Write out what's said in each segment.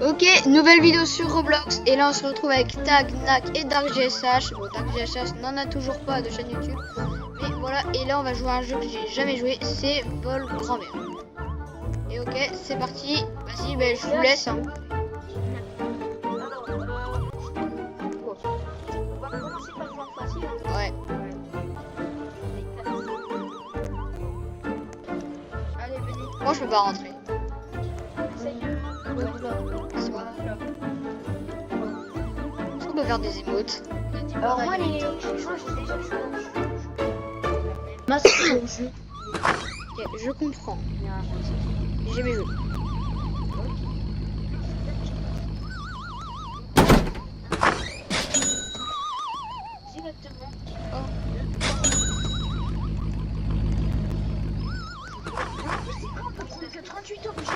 Ok, nouvelle vidéo sur Roblox. Et là on se retrouve avec Tag, Nak et DarkGSH. Bon, DarkGSH n'en a toujours pas de chaîne YouTube. Mais voilà, et là on va jouer à un jeu que j'ai jamais joué, c'est Vol Grand-mère. Et ok, c'est parti. Vas-y, ben, je vous laisse. Hein. On va commencer par jouer facile. Ouais. Allez, venez. Moi je peux pas rentrer. Essaye. C'est bon. Est-ce qu'on peut faire des émotes? Alors moi les joueurs, j'ai déjà joué. Masque au jeu. Ok, je comprends. J'ai jamais joué. Directement. Que 38 objets.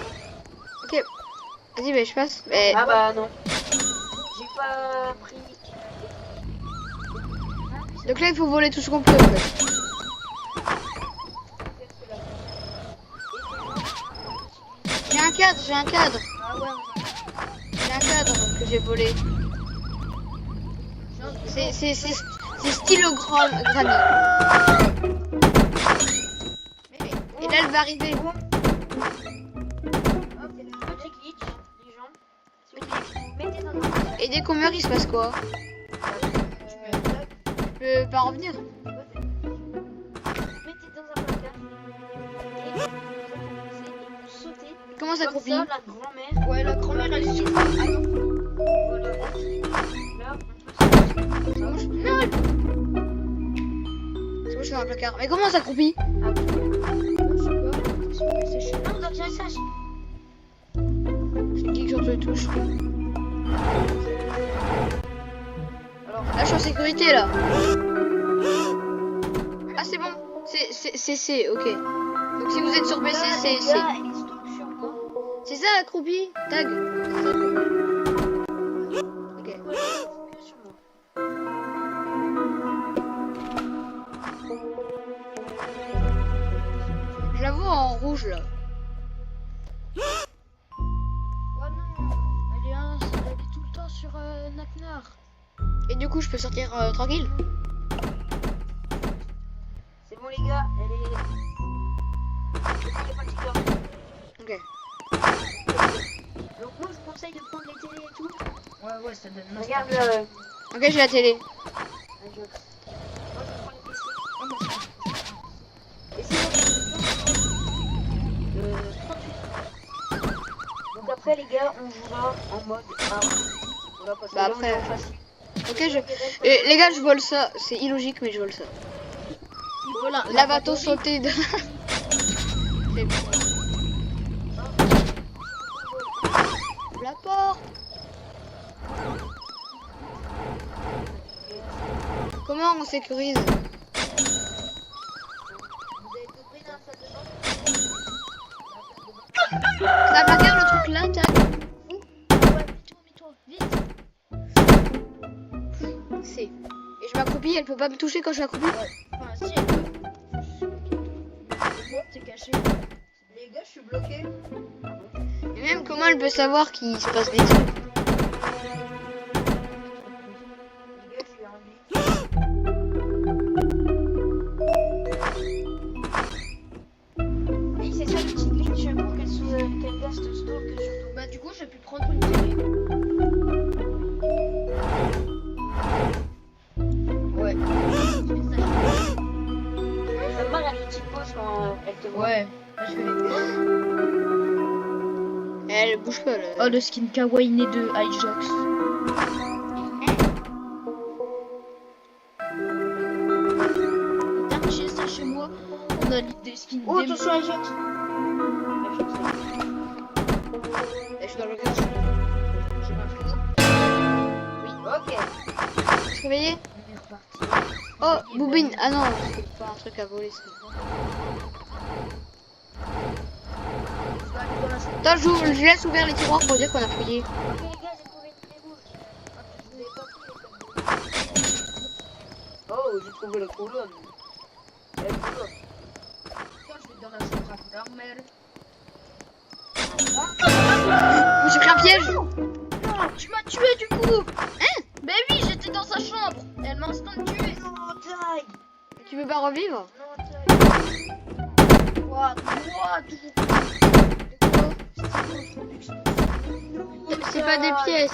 Ok. Vas-y, ben je passe. Mais... Ah bah non. J'ai pas pris. Donc là il faut voler tout ce qu'on peut en fait. J'ai un cadre, j'ai un cadre. Ah ouais. J'ai un cadre que j'ai volé. C'est style granny. Et là elle va arriver. Hop, petit glitch, les gens. Si vous mettez dans un Et dès qu'on meurt il se passe quoi? Je peux pas revenir. mettez dans un placard et vous sautez. Comment ça Comme croupit? ça, la grand-mère. Ouais, la grand-mère elle est sur Voilà. Là, on peut Non! C'est moi je suis dans un placard. Mais comment ça croupit? non, dans un sage. Je clique sur toutes les touches. Alors, Là je suis en sécurité là. Ah c'est bon. C'est C, ok. Donc si vous êtes sur PC, c'est C. C'est ça accroupi? Tag. Ok. Je la vois en rouge là. Ouais, non, elle est tout le temps sur Naknar. Et du coup je peux sortir tranquille? C'est bon les gars, elle est. Ok. Donc moi je vous conseille de prendre les télés et tout. Ouais, ça donne une Regarde Ok j'ai la télé. Moi je prends les PC. Et sinon, 38. Donc après les gars, on jouera en mode arme. Voilà, parce que Bah là, on est après. en facile. Ok je... Et, les gars je vole ça. C'est illogique mais je vole ça. Il vole un La bateau sauté de... C'est bon. La porte. Comment on sécurise? Vous avez tout pris dans la salle de bain. C'est un placard le truc là, tac. Ouais, mets-toi, vite. C'est. Et je m'accroupis, elle peut pas me toucher quand je suis accroupi? Enfin, si elle peut. T'es caché. Les gars, je suis bloqué. Et même comment elle peut savoir qu'il se passe des trucs? Les gars, je suis en vie. Et c'est ça le petit glitch pour qu'elle reste stalk surtout. Bah, du coup, j'ai pu prendre une télé. Ouais. Ça me marre la petite pause quand elle te voit. Ouais. Elle bouge pas là. Oh, le skin kawaii né de Hijox. J'ai ça chez moi. On a des skins Oh, attention, elle jette. Et je suis dans le cœur. J'ai pas fait ça. Ok. Je suis réveillé? On est reparti. Oh, Boubine. Ah non, c'est pas un truc à voler ça. Attends, je laisse ouvert les tiroirs pour dire qu'on a fouillé. Ok, les gars, j'ai trouvé une clé rouge. Je vous ai pas pris les clés. Oh, j'ai trouvé la colonne. Elle est colonne. Quand je vais dans la chambre à l'armelle. J'ai pris un piège. tu m'as tué du coup. Hein? Ben oui, j'étais dans sa chambre. Elle m'a instant tué. Non, tag. Tu veux pas revivre? Non, tag. What? C'est pas des pièces.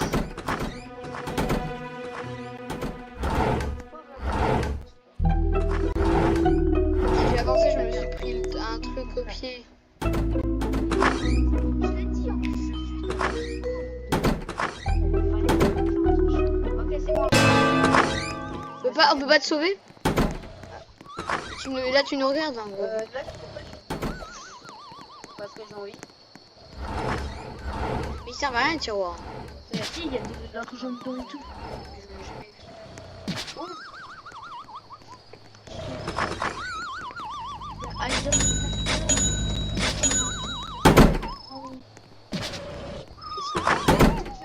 J'ai avancé, je me suis pris un truc au pied. Je l'ai dit en plus, Ok, c'est bon. On peut pas te sauver? Là tu nous regardes. Hein, gros. Là, je peux pas. Parce que j'ai envie. Mais il sert à rien le tiroir. Si, il y a de l'argent dedans et tout. Ah,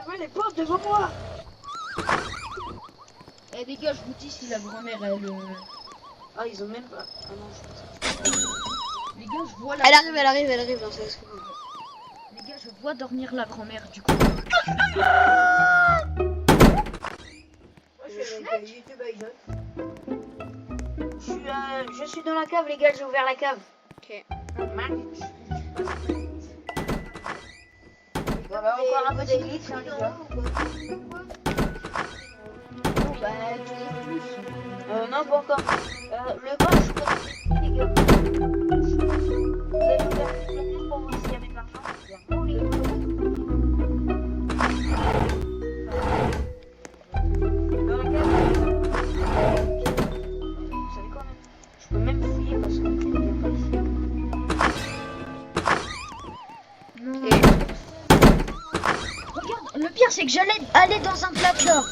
Je veux les portes devant moi. eh les gars, je vous dis si la grand-mère elle. Ah, ils ont même pas. Ah non, je pense que Les gars, je vois la. Elle arrive dans sa seconde. Les gars, je vois dormir la grand-mère du coup. Je suis dans la cave, les gars, j'ai ouvert la cave. Ok. Voilà, encore un peu d'église, hein, les gars. Bah, toujours plus. Non, pas encore. Le bas, je crois que les gars. Vous avez ouvert la cave pour voir s'il y avait de l'argent. Oh, les gars. Dans la cave. Vous savez quoi, même? Je peux même fouiller parce que je ne viens pas ici. Non. Et Regarde, le pire c'est que j'allais aller dans un placard.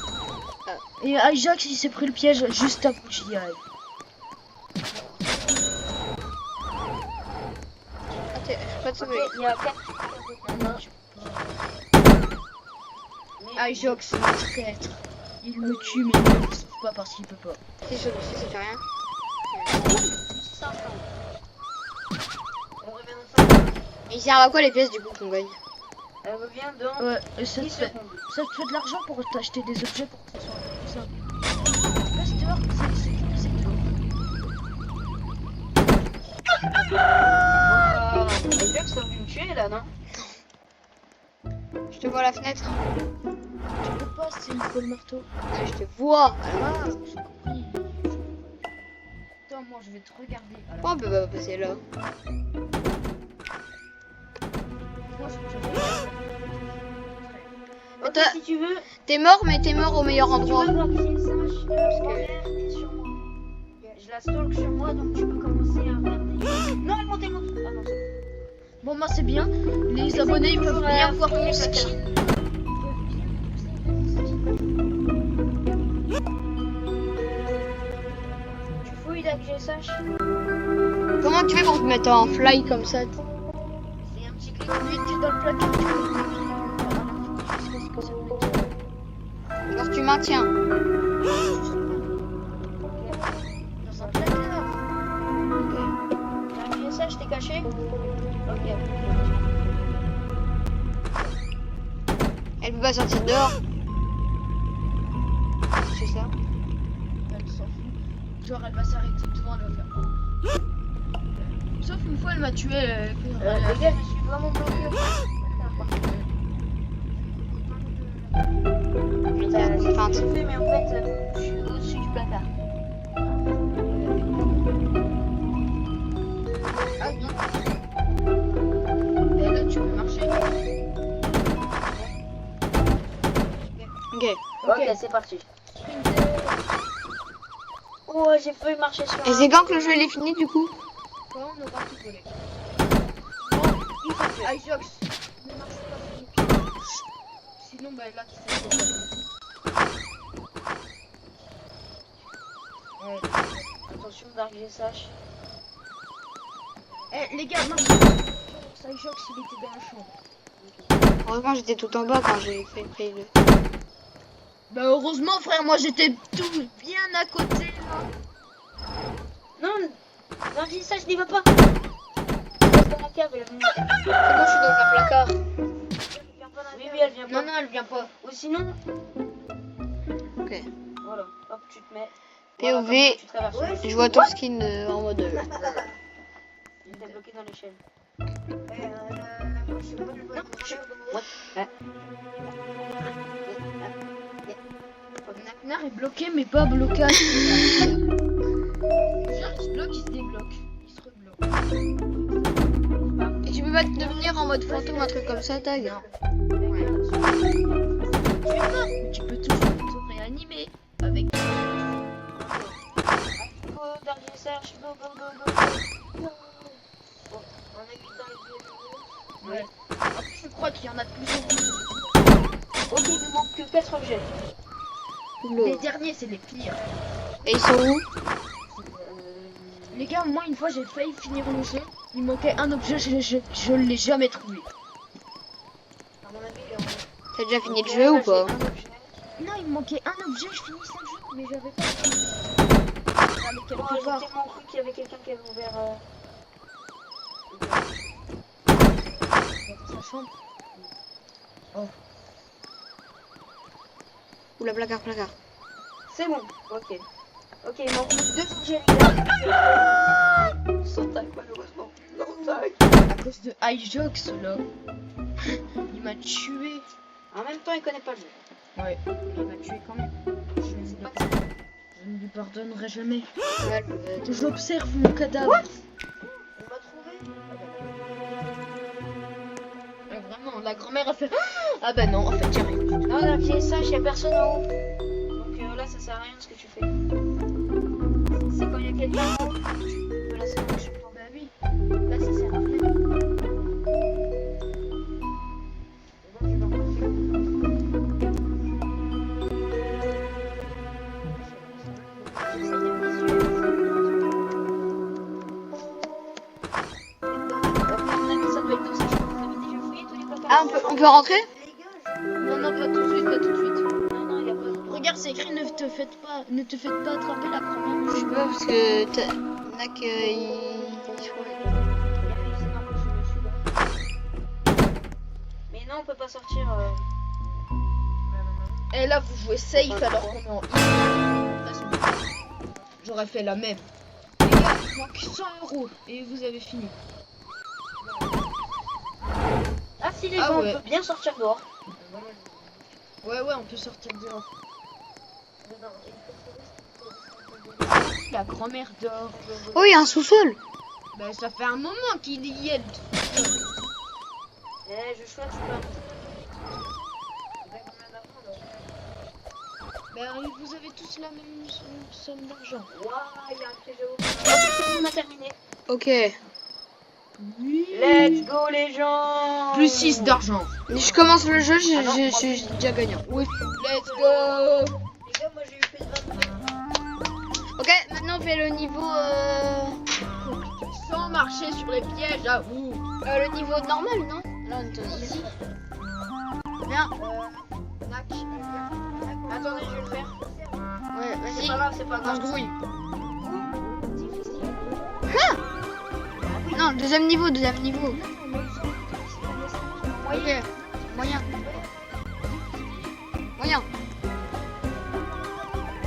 Et Ajax il s'est pris le piège juste avant que j'y aille. je peux pas te Ok, sauver. il y a 4 Ajax c'est un traître. Il me tue mais il ne le sauve pas parce qu'il peut pas. Si ça fait rien. On revient dans 5 minutes. Et il sert à quoi les pièces du coup qu'on gagne? Elle revient dans Ouais, et ça te 10 fait secondes. de l'argent pour t'acheter des objets pour que ça soit plus simple. Reste dehors, c'est sécurisé dehors. Les gars, ça veut me tuer là, non? Je te vois à la fenêtre. Tu peux pas, c'est il faut le marteau. Ouais, je te vois. Ah, j'ai compris. Attends, moi je vais te regarder. Alors, Oh, on peut pas passer là. moi je te Ok, toi- si tu veux, T'es mort, mais t'es mort au meilleur si tu endroit. veux voir qui est sage, grand-mère est sur moi. Je la stalk sur moi, donc tu peux commencer à regarder. Non, elle monte, elle monte. Ah non, c'est Bon, moi c'est bien. Les Essaye abonnés ils toujours peuvent bien à voir fouiller mon le skin. Tu fouilles là que j'ai sage. Comment tu fais pour te mettre en fly comme ça? C'est un petit clic. Lui, tu es dans le placard, tu peux jusqu'à ce que ça me Genre tu maintiens. dans un placard. T'as un sage, t'es caché? Ok. Elle peut pas sortir dehors. C'est ça. Elle s'en fout. Genre, elle va s'arrêter devant, elle va faire. Sauf une fois, elle m'a tué. Les gars, je suis vraiment bloqué. C'est feinte. J'ai fait, mais en fait, je suis au-dessus du placard. Ah oui. Et là, tu peux marcher. Ok. Ok, c'est parti. Oh, j'ai failli marcher sur Et c'est quand que le jeu il est fini du coup? Quand on aura tout volé. Il faut tuer. Ajax, ne marche pas sur le pied. Sinon, bah là, tu fais quoi? Ouais. Attention, Dark GSH. Eh, les gars, marche. Ajax, il était dans la chambre. Heureusement j'étais tout en bas quand j'ai fait le. Bah, heureusement, frère, moi j'étais tout bien à côté là. Non, Dark GSH, n'y va pas. Reste dans la cave, elle va venir. C'est bon, je suis dans un placard. Viens pas dans Oui, elle vient pas. Non, elle vient pas. Ou sinon, Ok. voilà, hop, tu te mets. POV. Voilà, comme ça, tu traverses. Je vois ton skin en mode. Il était bloqué dans l'échelle. Naknar est bloqué, mais pas bloqué. Il se bloque, il se débloque. Il se rebloque. Et tu peux pas te devenir en mode fantôme, un truc comme ça, tag. Non. Tu peux toujours te réanimer avec. Go, Dark Serge, go, go, go, go. Bon, on a mis dans les deux. Ouais. En plus, je crois qu'il y en a de plus en plus. Ok, il ne manque que 4 objets. Les derniers, c'est les pires. Et ils sont où? Les gars, moi, une fois, j'ai failli finir le jeu. Il manquait un objet, je l'ai jamais trouvé. À mon avis, il est en haut. T'as déjà fini le Ok, jeu là, ou j'ai pas? un objet. Non, il me manquait un objet, je finissais le jeu, mais j'avais pas. J'allais Oh, quelque j'ai part. tellement cru qu'il y avait quelqu'un qui avait ouvert. Dans sa chambre. Ou la placard. C'est bon, ok. Ok, il manque 2 objets, les gars. Sans tag, malheureusement. Non, tag. À cause de iJox, là. Il m'a tué. En même temps, il connaît pas le jeu. Ouais, mais il m'a tué quand même. Je ne lui pardonnerai jamais. Ouais, J'observe mon cadavre. On m'a trouvé. Vraiment, la grand-mère a fait. Ah bah non, en fait, y'a rien. Non, la vieille sage, il n'y a personne en haut. Donc là, ça sert à rien ce que tu fais. C'est quand il y a quelqu'un en haut, tu peux la sauver, je pense. Bah oui, là, ça sert à rien. Ah, on peut rentrer? Non, non, pas tout de suite, pas tout de suite. Non, non, il n'y a pas de... Regarde, c'est écrit ne te faites pas attraper la grand-mère. Je sais pas parce que Nak il. Mais non, on peut pas sortir. Et là, vous jouez safe alors qu'on est en J'aurais fait la même. Les gars, il manque 100 € et vous avez fini. Ah si, les Ah gars, ouais. on peut bien sortir dehors. Ouais, on peut sortir dehors. La grand-mère dort. Oh, il y a un sous-sol. Bah, ça fait un moment qu'il y est. Eh, je choisis pas. Bah, vous avez tous la même somme d'argent. Waouh, il y a un piège à eau. On a terminé. Ok. Oui. Let's go, les gens. Plus 6 d'argent. Je commence le jeu, Ah non, je suis déjà gagnant. Oui. Let's go. Les gars, moi j'ai eu plus de 20. Ok, maintenant on fait le niveau. Sans marcher sur les pièges, à vous. Le niveau normal, non? Là, on est ici. Bien. Attendez, je vais le faire. Ouais, C'est vas-y. pas grave, c'est pas On grave. se grouille. Difficile. Non, deuxième niveau. Ok. Moyen.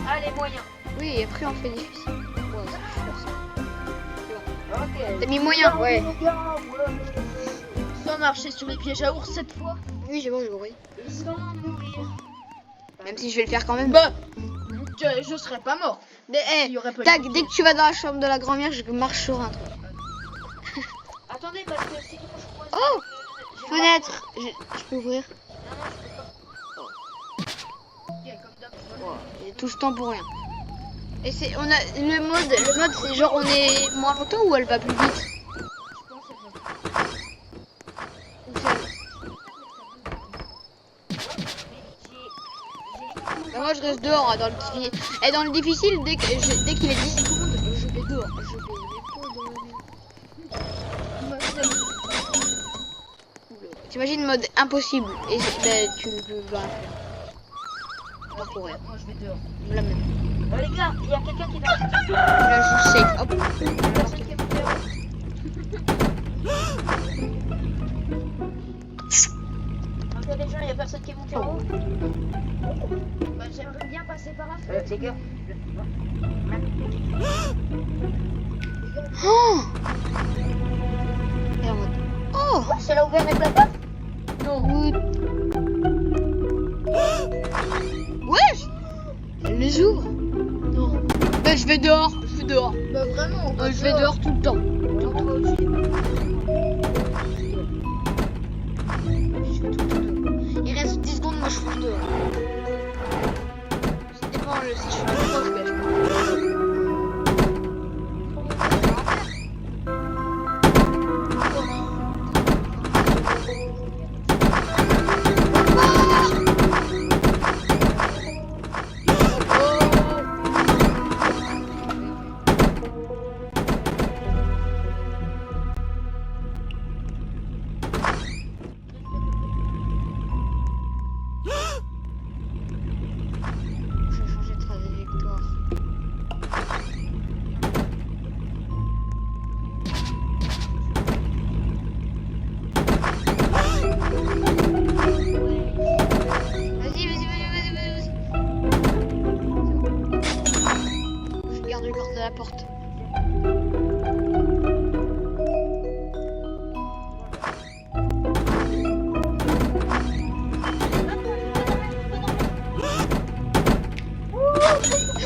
Allez, moyen. Oui, et après on fait difficile. Ouais, c'est chiant, ça. Ok. T'as mis moyen? Ouais. Sans marcher sur les pièges à ours cette fois. Oui, j'ai compris. Et sans mourir. Même si je vais le faire quand même. Bah, je serais pas mort. Mais, Il y aurait pas eu tac, de dès que tu vas dans la chambre de la grand-mère, je marche sur un truc. Attendez, parce que sinon je crois que... Oh, j'ai fenêtre. Je peux ouvrir. pas- Non, non, je peux pas. Ok, comme d'hab. Il y a tout ce temps pour rien. Et c'est, on a le mode, c'est genre on est moins longtemps ou elle va plus vite? Ou ça- Bah, moi je reste dehors dans le difficile. Et dans le difficile, dès qu'il est 10 secondes, je vais dehors. Je vais T'imagines mode impossible et bah, tu ne peux pas faire. Pas pour rien. Moi je vais dehors. La même. Les gars, il y a quelqu'un qui va... Là je safe. Hop. Personne qui va faire. Ok, y a des gens, il y a personne qui est monté en haut. Bah, j'aimerais bien passer par là. Les gars. Oh et en mode oh C'est là ouvert les placards. oui. Wesh, elle les ouvre. Non. Bah je vais dehors, Bah, vraiment. je vais dehors tout le temps. Il reste 10 secondes, moi je fonce dehors. Ça dépend si je suis trop proche, mais je changer de trajectoire. Vas-y. Je garde le corps de la porte.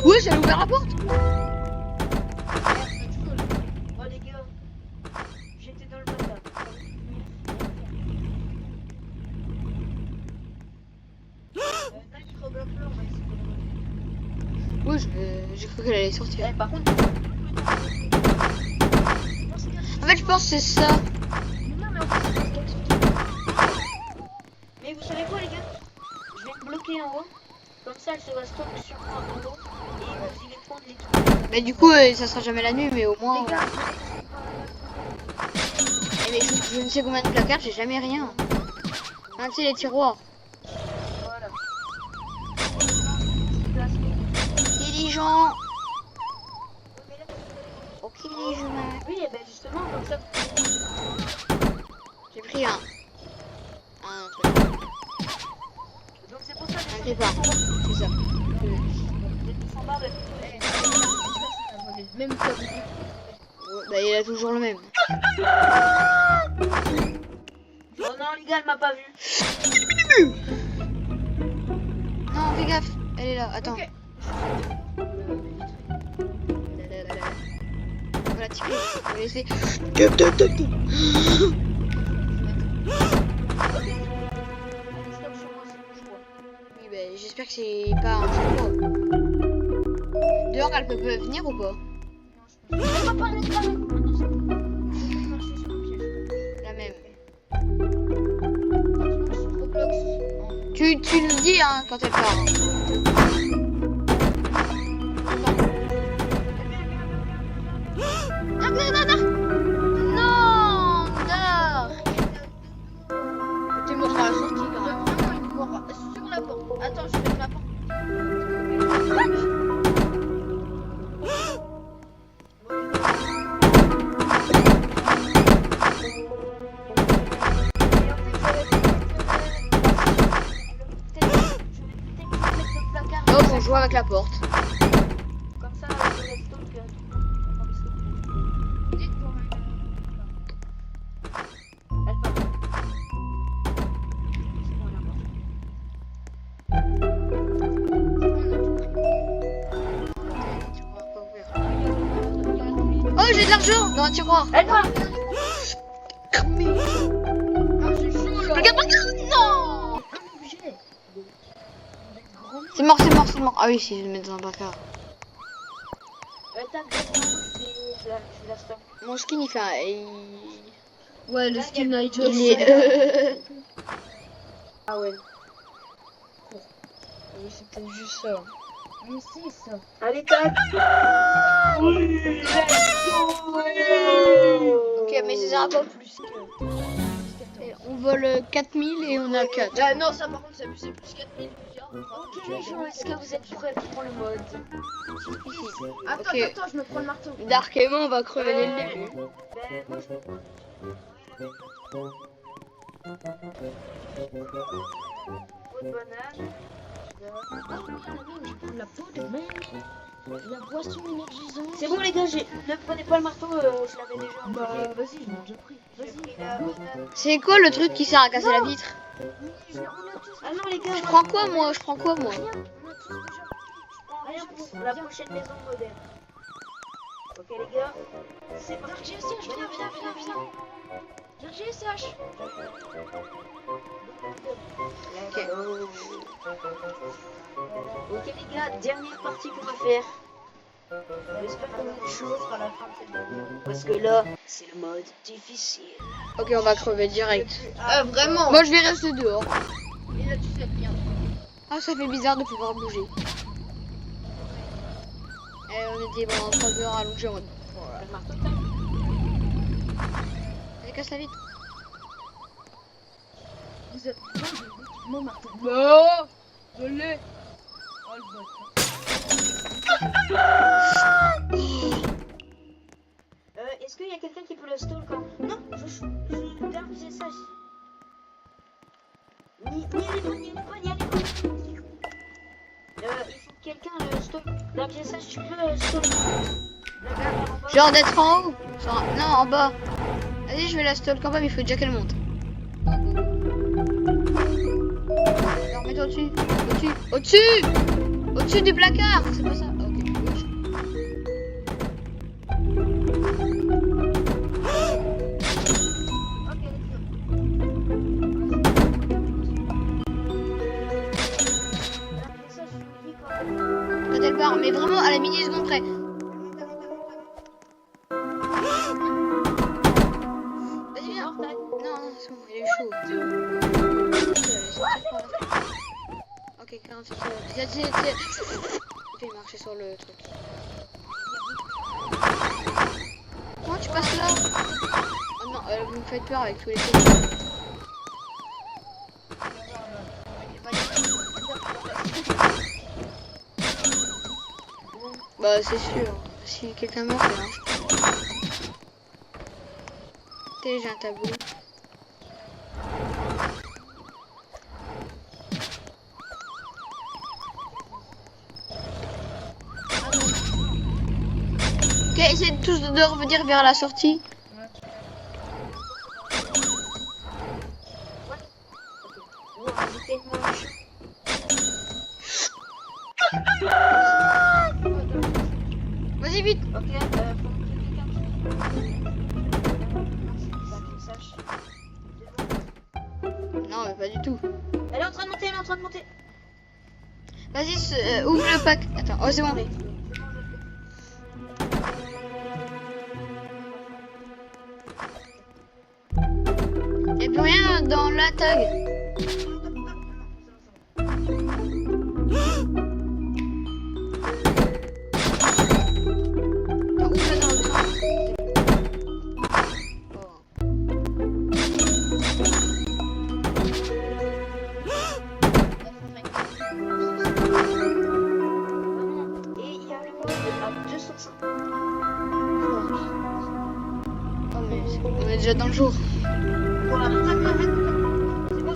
Ouais, j'ai ouvert la porte. Oh les gars, j'étais dans le placard. Oui, j'ai cru qu'elle allait sortir. Par contre, En fait, je pense que c'est ça. Non, mais en fait, c'est pas ce mais vous savez quoi les gars? Je vais me bloquer en haut. Comme ça, elle se va stock sur moi en haut. Et vous allez prendre les trucs. Mais du coup, ça sera jamais la nuit, mais au moins. Les gars, Mais je ne sais combien de placards, j'ai jamais rien. Ah, tu sais, les tiroirs. Voilà. Diligent. Ok, je Oui, et ben justement, comme ça. J'ai pris un truc. Donc c'est pour ça que Un grippa. C'est ça. vous êtes tous en barre de- même code. Ouais, bah, il a toujours le même. Oh non, les gars, elle m'a pas vu. Non, fais gaffe. Elle est là. Attends. Ok. Voilà, petit peu. On va laisser. Oui, bah, j'espère que c'est pas un jeu. Dehors, elle peut venir ou pas? On va parler de la La même. Roblox. Tu le dis hein, quand elle part. Non, Dark. T'es mort à la sortie quand même. Vraiment, il mourra sur la porte. Attends, je ferme la porte. Oh, on joue avec la porte. Comme ça, je laisse stock. Dites-moi. Elle part. C'est bon, elle Oh, j'ai de l'argent dans un tiroir. part. Elle part. Ah, c'est chaud là. Regarde, non. C'est mort. Ah oui, si je le mets dans un placard. Tac, je la stock. Mon skin, il fait un... Ouais, le skin Night. Il est... Ah ouais. Oui, c'est peut-être juste ça. Mais c'est ça. Allez, tac. Ok, mais ça sera pas plus que... On vole 4000 et on a 4. Ah non, ça par contre, c'est plus 4000. Ok les gens, est-ce que vous êtes prêts pour le mode? Attends, Ok. attends, je me prends le marteau. Dark et moi, on va crever dès le début. Ben, moi, je... Peau de banane. Ah oui, la même, je prends la peau de même. La boisson énergisante. C'est bon les gars, ne prenez pas le marteau, je l'avais déjà. Bah vas-y, je l'ai déjà pris. J'ai Vas-y, pris la go. banane. C'est quoi le truc qui sert à casser la vitre? Oui, on a tous. Ah non les gars, Je prends quoi moi? Je prends quoi moi? Rien, on a tous déjà pris. je prends rien pour la prochaine maison moderne. Ok les gars, c'est parti. Dark GSH, viens. Dark GSH. Ok. Ok les gars, dernière partie qu'on va faire. J'espère qu'on a des choses à la fin de cette vidéo. Parce que là, c'est le mode difficile. Ok, on va crever direct. Ah vraiment. Moi je vais rester dehors. Et là tu sais rien. Ah, ça fait bizarre de pouvoir bouger. Et on était pendant 3 heures allongés en mode. Voilà. Le marteau taille. Allez, casse la vitre. Vous êtes pas de l'équipement marteau. Non, je l'ai. Oh le bot. Est-ce qu'il y a quelqu'un qui peut le stall quand... Non, je garde ces sages. N'y allez pas. Il faut que quelqu'un le stall. Dark GSH, tu peux le stall. Genre d'être en haut. Non, en bas. Vas-y, je vais la stalk en bas, mais il faut déjà qu'elle monte. Alors, mets-toi au-dessus. Au-dessus du placard. C'est pas ça. Ok. Gauche. Quand elle part, mais vraiment à la milliseconde près. Vas-y, viens. Non, c'est bon, il est chaud. Ok, 46 secondes. Il fait marcher sur le truc. Comment tu passes là? Oh non, vous me faites peur avec tous les trucs. Bah c'est sûr, si quelqu'un meurt, ça marche. J'ai un tableau. Ok, essayez tous de revenir vers la sortie. Vas-y vite. Ok, faut que quelqu'un Non, mais pas du tout. Elle est en train de monter, Vas-y, ouvre le pack. Attends, oh c'est bon. Y'a plus rien dans la tag. Attends, ouvre-la dans le train. Et il y a le mode à 205. Oh mais on est déjà dans le jour. Voilà. C'est bon.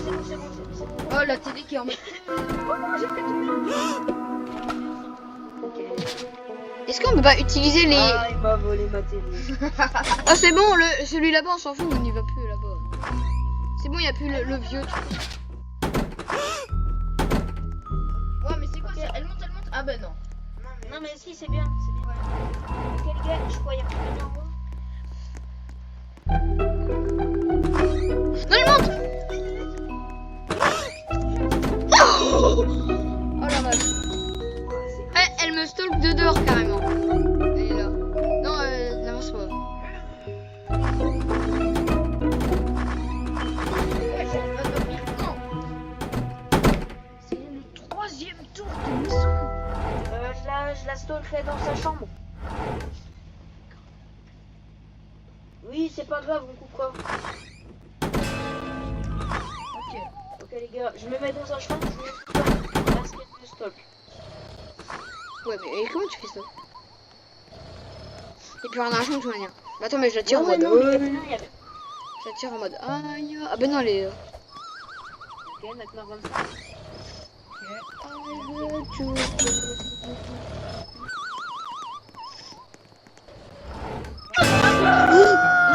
Oh la télé qui est en mode. Est-ce qu'on peut pas utiliser les... Ah, il m'a volé ma télé. Oh c'est bon, celui là-bas on s'en fout, on n'y va plus là-bas. C'est bon, il n'y a plus le vieux truc. Ouais mais c'est quoi ça? Elle monte. Ah bah non. Non mais si, c'est bien. Ok les gars, je crois qu'il y a plus de gens en haut. Non, elle monte. Oh la vache. Elle me stalk de dehors carrément. Elle est là. Non, n'avance pas. C'est le 3e tour de mission. Je la stalkerai dans sa chambre. Oui, c'est pas grave, on coupera. Ok les gars, je me mets dans sa chambre, je vous basket de stalk. Ouais, mais comment tu fais ça? Et puis on a un champ de toute manière. Bah, attends, mais je la tire en mode. Non, mais il y a plus rien. Ça tire en mode aïe. Ah ben non, les. Ok, maintenant comme ça.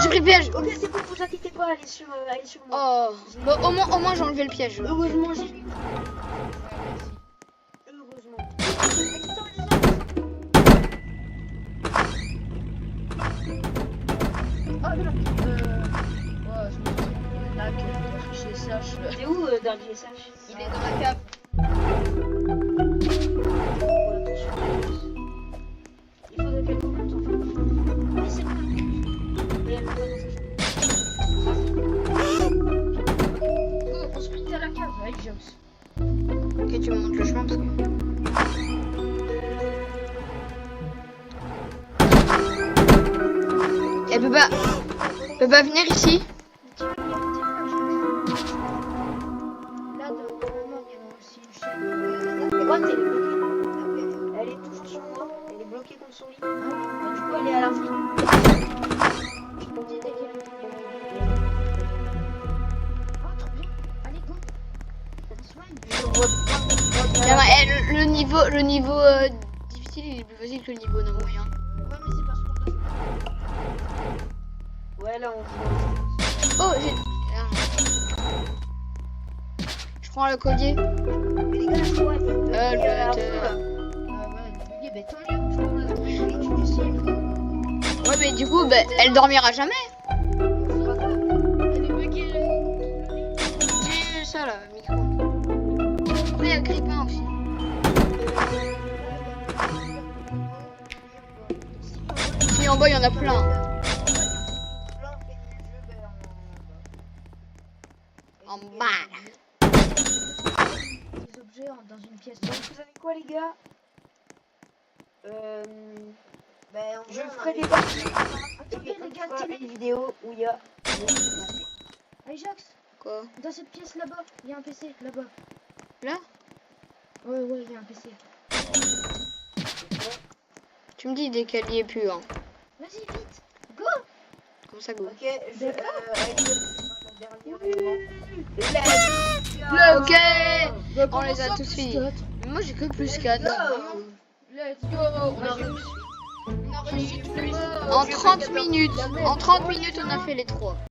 J'ai pris le piège. Ok, c'est bon, vous inquiétez pas, allez sur moi. Oh, bon, au moins j'ai enlevé le piège. Heureusement, j'ai lu. Heureusement. Ah non, ouais, je me suis dit, là, que chez SH, T'es où, Dark GSH? il est dans la cave. Il faudrait qu'elle commente en fait. Mais c'est pas. Mais elle va dans sa chambre. Oh, on se sprint à la cave, avec Jox. Ok, tu me montres le chemin parce que. Elle peut pas venir ici. Là, normalement, il y a aussi une chaîne. Droite, elle est bloquée. Elle est toujours sur moi. Elle est bloquée contre son lit. Et du coup, elle est à l'infini. Je peux t'aider qu'elle est. Oh, trop bien. Allez, go. Soigne. Je vois pas. Le niveau difficile il est plus facile que le niveau non moyen. Ouais, mais c'est parce qu'on doit. Ouais, là, on joue. Oh, j'ai. Je prends le collier. Mais les gars, je crois. Le Ah ouais, bugué, bah tant mieux. Je crois qu'on a trouvé une ligne du ciel. Ouais, mais du coup, bah, elle dormira jamais. Elle est buguée, là. J'ai ça là, micro. Après, il y a le grippin aussi. Si en bas, il y en a plein. En bas. Des objets dans une pièce. Donc, vous savez quoi, les gars? Je ferai des parties. Attendez, les gars, Une télé. vidéo où il y a. Allez, Jax, Quoi? dans cette pièce là-bas, il y a un PC, là-bas. Là? Ouais, il y a un PC. Tu me dis dès qu'elle y est plus, hein. Vas-y, vite. Go. Comme ça, go. Ok, je. Avec le dernier Let's Ok. On les a tous finis. Moi, j'ai que plus 4. Let's go. On a réussi tous les En 30 minutes, on a fait les 3.